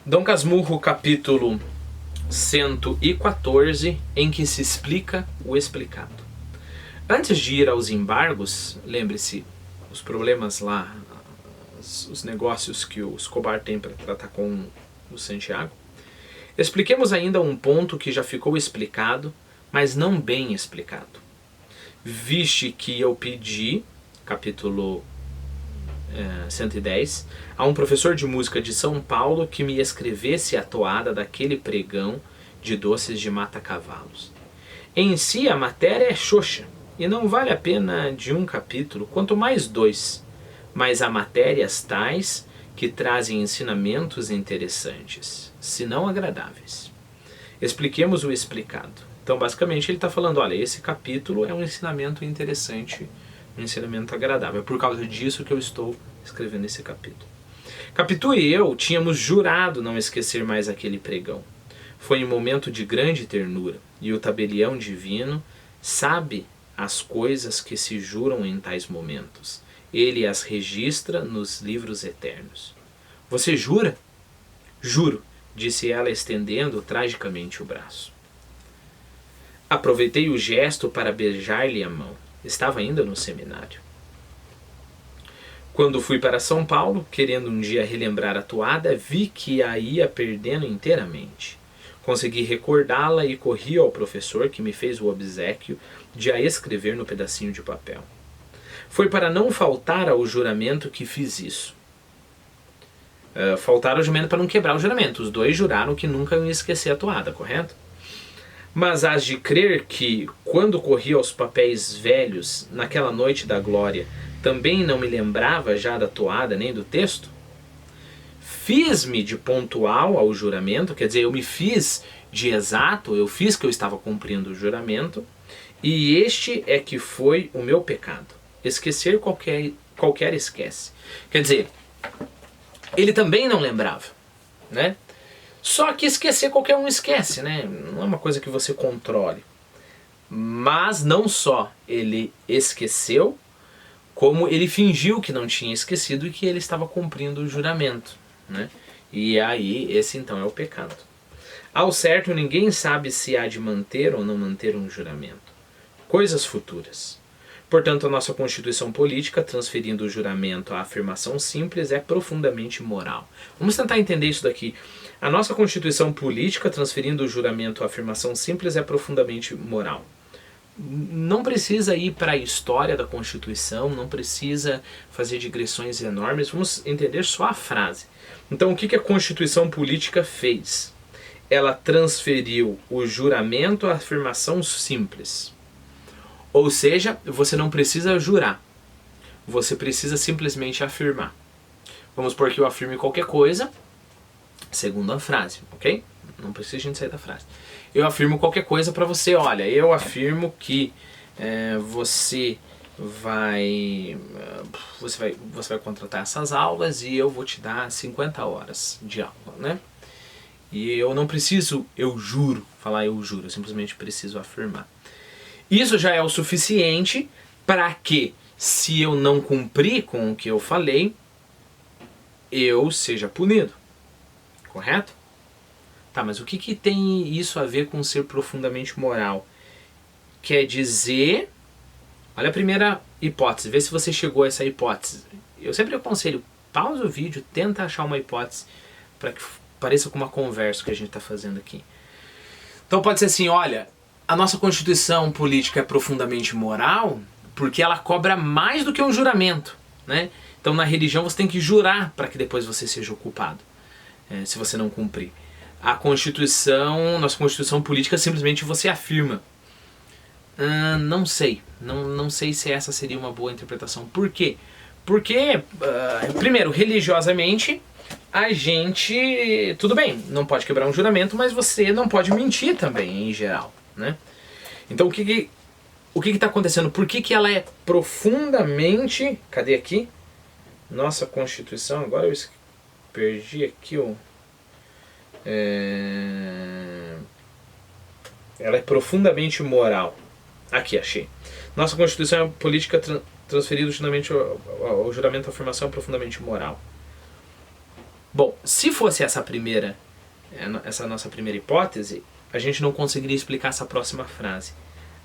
Dom Casmurro, capítulo 114, em que se explica o explicado. Antes de ir aos embargos, lembre-se, os problemas lá, os negócios que o Escobar tem para tratar com o Santiago, expliquemos ainda um ponto que já ficou explicado, mas não bem explicado. Viste que eu pedi, capítulo 110, a um professor de música de São Paulo que me escrevesse a toada daquele pregão de Doces de Mata-Cavalos. Em si a matéria é xoxa, e não vale a pena de um capítulo, quanto mais 2, mas há matérias tais que trazem ensinamentos interessantes, se não agradáveis. Expliquemos o explicado. Então, basicamente, ele está falando, olha, esse capítulo é um ensinamento interessante, um ensinamento agradável. É por causa disso que eu estou escrevendo esse capítulo. Capitu e eu tínhamos jurado não esquecer mais aquele pregão. Foi um momento de grande ternura, e o tabelião divino sabe as coisas que se juram em tais momentos. Ele as registra nos livros eternos. Você jura? Juro, disse ela estendendo tragicamente o braço. Aproveitei o gesto para beijar-lhe a mão. Estava ainda no seminário. Quando fui para São Paulo, querendo um dia relembrar a toada, vi que a ia perdendo inteiramente. Consegui recordá-la e corri ao professor que me fez o obséquio de a escrever no pedacinho de papel. Foi para não faltar ao juramento que fiz isso. Faltar ao juramento para não quebrar o juramento. Os dois juraram que nunca iam esquecer a toada, correto? Mas hás de crer que, quando corri aos papéis velhos, naquela noite da glória, também não me lembrava já da toada nem do texto? Fiz-me de pontual ao juramento, quer dizer, eu me fiz de exato, eu fiz que eu estava cumprindo o juramento, e este é que foi o meu pecado. Esquecer qualquer esquece. Quer dizer, ele também não lembrava, né? Só que esquecer qualquer um esquece, né? Não é uma coisa que você controle. Mas não só ele esqueceu, como ele fingiu que não tinha esquecido e que ele estava cumprindo o juramento, né? E aí, esse então é o pecado. Ao certo, ninguém sabe se há de manter ou não manter um juramento. Coisas futuras. Portanto, a nossa Constituição Política, transferindo o juramento à afirmação simples, é profundamente moral. Vamos tentar entender isso daqui. A nossa Constituição Política, transferindo o juramento à afirmação simples, é profundamente moral. Não precisa ir para a história da Constituição, não precisa fazer digressões enormes, vamos entender só a frase. Então, o que a Constituição Política fez? Ela transferiu o juramento à afirmação simples. Ou seja, você não precisa jurar, você precisa simplesmente afirmar. Vamos supor que eu afirme qualquer coisa, segundo a frase, ok? Não precisa a gente sair da frase. Eu afirmo qualquer coisa para você, olha, eu afirmo que você vai contratar essas aulas e eu vou te dar 50 horas de aula, né? E eu não preciso, eu juro, falar eu juro, eu simplesmente preciso afirmar. Isso já é o suficiente para que, se eu não cumprir com o que eu falei, eu seja punido. Correto? Tá, mas o que tem isso a ver com ser profundamente moral? Quer dizer, olha a primeira hipótese, vê se você chegou a essa hipótese. Eu sempre aconselho, pausa o vídeo, tenta achar uma hipótese para que pareça com uma conversa que a gente está fazendo aqui. Então pode ser assim, olha, a nossa Constituição Política é profundamente moral porque ela cobra mais do que um juramento, né? Então na religião você tem que jurar para que depois você seja culpado, se você não cumprir. A Constituição, nossa Constituição Política, simplesmente você afirma. Não sei. Não sei se essa seria uma boa interpretação. Por quê? Porque, primeiro, religiosamente, a gente, tudo bem, não pode quebrar um juramento, mas você não pode mentir também, em geral, né? Então, o que está acontecendo? Por que ela é profundamente... Cadê aqui? Nossa Constituição, agora eu perdi aqui o... Ela é profundamente moral. Aqui, achei. Nossa Constituição Política transferida justamente ao juramento à afirmação é profundamente moral. Bom, se fosse essa nossa primeira hipótese, a gente não conseguiria explicar essa próxima frase.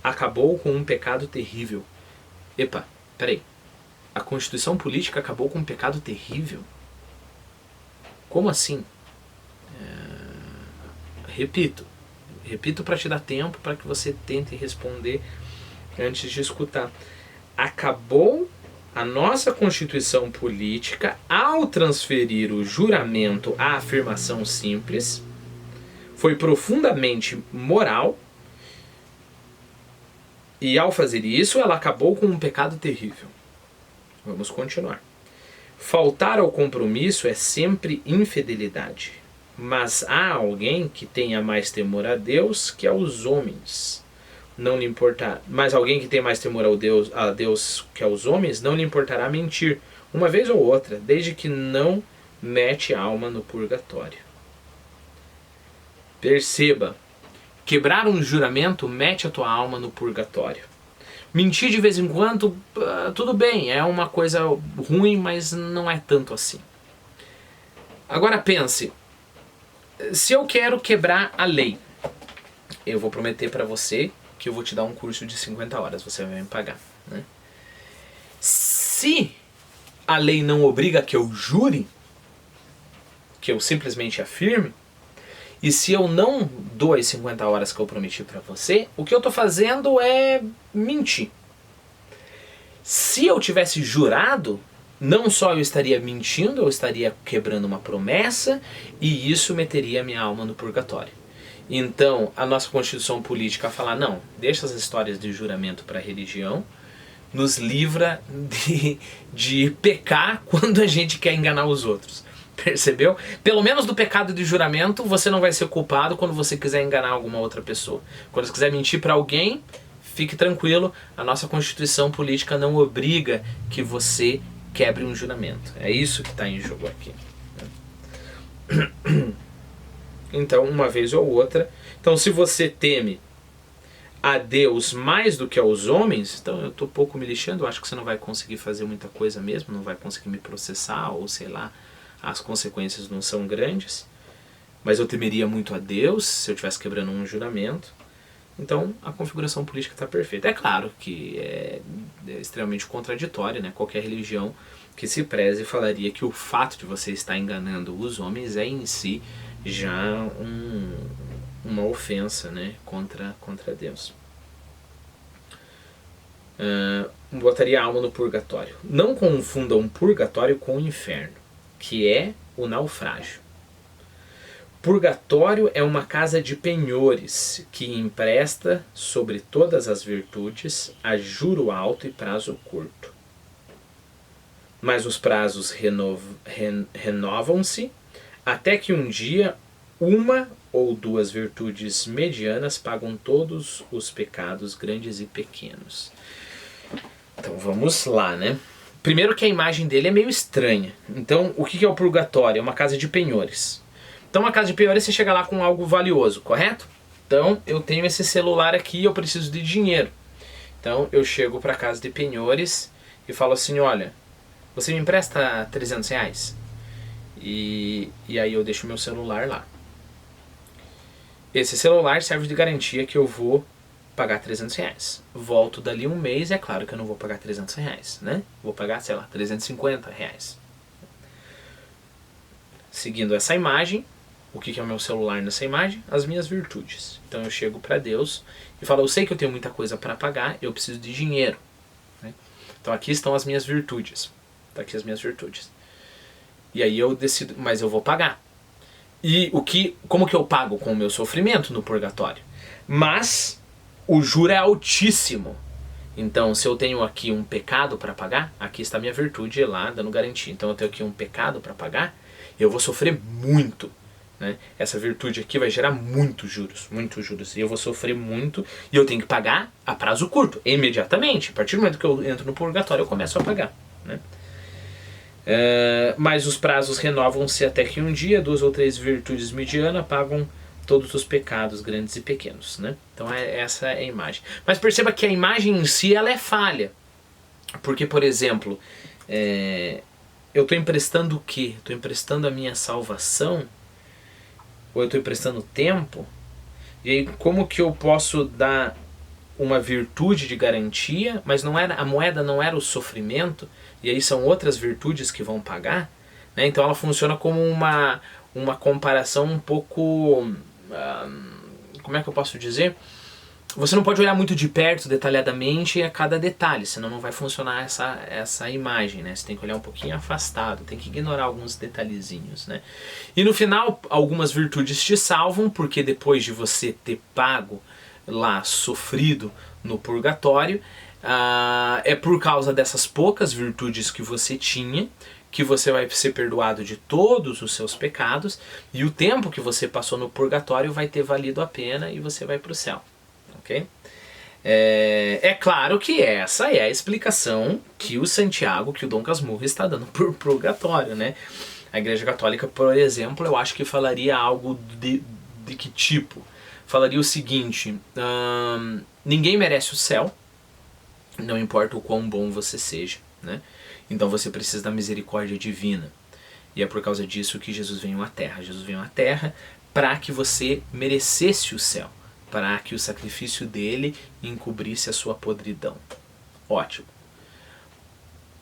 Acabou com um pecado terrível. Epa, peraí. A Constituição Política acabou com um pecado terrível? Como assim? Repito para te dar tempo, para que você tente responder antes de escutar. Acabou a nossa Constituição Política ao transferir o juramento à afirmação simples. Foi profundamente moral. E ao fazer isso, ela acabou com um pecado terrível. Vamos continuar. Faltar ao compromisso é sempre infidelidade. Mas há alguém que tenha mais temor a Deus que aos homens. Não lhe importar. Mas alguém que tenha mais temor a Deus que aos homens, não lhe importará mentir, uma vez ou outra, desde que não mete a alma no purgatório. Perceba, quebrar um juramento mete a tua alma no purgatório. Mentir de vez em quando, tudo bem, é uma coisa ruim, mas não é tanto assim. Agora pense, se eu quero quebrar a lei, eu vou prometer para você que eu vou te dar um curso de 50 horas, você vai me pagar, né? Se a lei não obriga que eu jure, que eu simplesmente afirme, e se eu não dou as 50 horas que eu prometi para você, o que eu estou fazendo é mentir. Se eu tivesse jurado, não só eu estaria mentindo, eu estaria quebrando uma promessa, e isso meteria minha alma no purgatório. Então, a nossa Constituição Política fala, não, deixa as histórias de juramento para a religião, nos livra de pecar quando a gente quer enganar os outros. Percebeu? Pelo menos do pecado de juramento, você não vai ser culpado quando você quiser enganar alguma outra pessoa. Quando você quiser mentir para alguém, fique tranquilo, a nossa Constituição Política não obriga que você quebre um juramento. É isso que está em jogo aqui. Então, uma vez ou outra. Então, se você teme a Deus mais do que aos homens, então eu estou pouco me lixando, eu acho que você não vai conseguir fazer muita coisa mesmo, não vai conseguir me processar, ou sei lá, as consequências não são grandes, mas eu temeria muito a Deus se eu estivesse quebrando um juramento. Então a configuração política está perfeita. É claro que é extremamente contraditório, né? Qualquer religião que se preze falaria que o fato de você estar enganando os homens é em si já uma ofensa, né? contra Deus. Botaria a alma no purgatório. Não confundam um purgatório com o inferno, que é o naufrágio. Purgatório é uma casa de penhores que empresta sobre todas as virtudes a juro alto e prazo curto. Mas os prazos renovam-se até que um dia uma ou duas virtudes medianas pagam todos os pecados grandes e pequenos. Então vamos lá, né? Primeiro que a imagem dele é meio estranha. Então, o que é o purgatório? É uma casa de penhores. Então, uma casa de penhores, você chega lá com algo valioso, correto? Então, eu tenho esse celular aqui e eu preciso de dinheiro. Então, eu chego para a casa de penhores e falo assim, olha, você me empresta 300 reais? E aí eu deixo meu celular lá. Esse celular serve de garantia que eu vou pagar 300 reais. Volto dali um mês, é claro que eu não vou pagar 300 reais, né? Vou pagar, sei lá, 350 reais. Seguindo essa imagem, o que é o meu celular nessa imagem? As minhas virtudes. Então eu chego para Deus e falo, eu sei que eu tenho muita coisa para pagar, eu preciso de dinheiro, né? Então aqui estão as minhas virtudes. Tá aqui as minhas virtudes. E aí eu decido, mas eu vou pagar. E como que eu pago? Com o meu sofrimento no purgatório. Mas o juro é altíssimo. Então, se eu tenho aqui um pecado para pagar, aqui está a minha virtude lá dando garantia. Então, eu tenho aqui um pecado para pagar, eu vou sofrer muito, né? Essa virtude aqui vai gerar muitos juros. E eu vou sofrer muito e eu tenho que pagar a prazo curto, imediatamente. A partir do momento que eu entro no purgatório, eu começo a pagar, né? Mas os prazos renovam-se até que um dia 2 ou 3 virtudes medianas pagam todos os pecados grandes e pequenos, né? Então essa é a imagem. Mas perceba que a imagem em si ela é falha. Porque, por exemplo, eu estou emprestando o quê? Estou emprestando a minha salvação? Ou eu estou emprestando tempo? E aí, como que eu posso dar uma virtude de garantia, mas não era, a moeda não era o sofrimento, e aí são outras virtudes que vão pagar? Né? Então ela funciona como uma comparação um pouco... como é que eu posso dizer? Você não pode olhar muito de perto, detalhadamente, a cada detalhe, senão não vai funcionar essa imagem, né? Você tem que olhar um pouquinho afastado, tem que ignorar alguns detalhezinhos, né? E no final, algumas virtudes te salvam, porque depois de você ter pago lá, sofrido no purgatório, é por causa dessas poucas virtudes que você tinha, que você vai ser perdoado de todos os seus pecados, e o tempo que você passou no purgatório vai ter valido a pena e você vai para o céu. Okay? É claro que essa é a explicação que o Santiago, que o Dom Casmurro está dando por purgatório, né? A Igreja Católica, por exemplo, eu acho que falaria algo de que tipo? Falaria o seguinte: ninguém merece o céu, não importa o quão bom você seja, né? Então você precisa da misericórdia divina. E é por causa disso que Jesus veio à Terra. Jesus veio à Terra para que você merecesse o céu, para que o sacrifício dele encobrisse a sua podridão. Ótimo.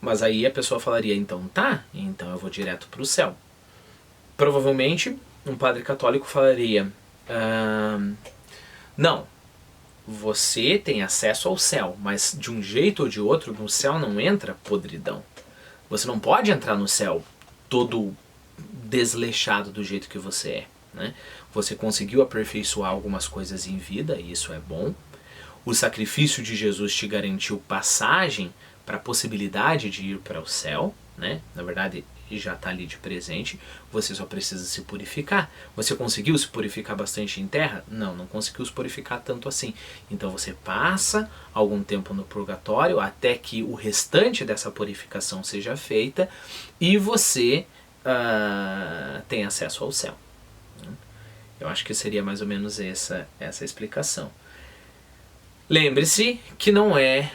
Mas aí a pessoa falaria, então tá, então eu vou direto para o céu. Provavelmente um padre católico falaria, não, você tem acesso ao céu, mas de um jeito ou de outro no céu não entra podridão. Você não pode entrar no céu todo desleixado do jeito que você é. Né? Você conseguiu aperfeiçoar algumas coisas em vida, e isso é bom. O sacrifício de Jesus te garantiu passagem para a possibilidade de ir para o céu, né? Na verdade, já está ali de presente. Você só precisa se purificar. Você conseguiu se purificar bastante em terra? Não, não conseguiu se purificar tanto assim. Então você passa algum tempo no purgatório até que o restante dessa purificação seja feita e você tem acesso ao céu. Eu acho que seria mais ou menos essa explicação. Lembre-se que não é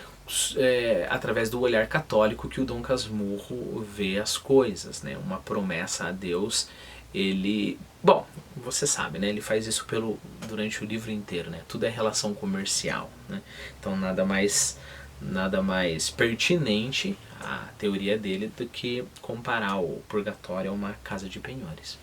através do olhar católico que o Dom Casmurro vê as coisas, né? Uma promessa a Deus, ele... Bom, você sabe, né? Ele faz isso durante o livro inteiro, né? Tudo é relação comercial, né? Então nada mais pertinente à teoria dele do que comparar o purgatório a uma casa de penhores.